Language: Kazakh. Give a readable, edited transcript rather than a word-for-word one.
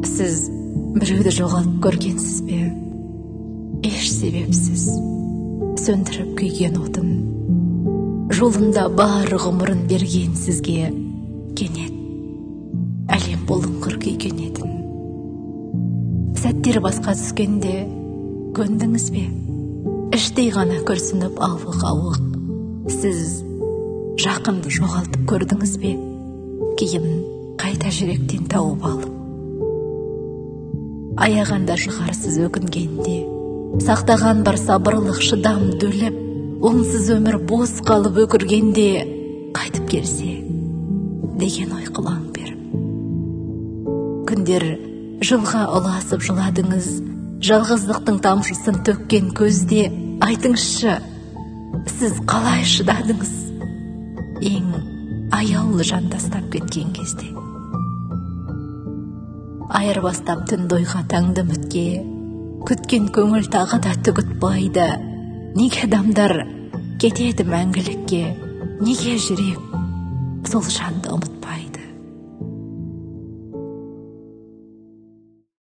Сіз біреуді жоғалып көргенсіз бе? Еш себепсіз сөндіріп күйген отын, жолында бар ғұмырын берген сізге кенет әлем бұлыңғыр күйген етін. Сәттер басқа түскенде көндіңіз бе? Іштей ғана күрсініп ауық-ауық, сіз жақынды жоғалтып көрдіңіз бе? Кейін қайта жүректен тауып алып, аяғанда шығарсыз өкінгенде, сақтаған бар сабырлық шыдам дөліп, оңсыз өмір бос қалып өкіргенде, қайтып келсе деген ой қылаң беріп. Күндер жылға ұласып жыладыңыз, жалғыздықтың тамшысын төккен көзде, айтыңызшы, сіз қалай шыдадыңыз? Ең аяулы жан тастап кеткен кезде. Айырбастап түн дойға таңды мүтке, күткен көңіл тағы да түгітпайды. Неге адамдар кетеді мәңгілікке, неге жүрек сол жанды ұмытпайды?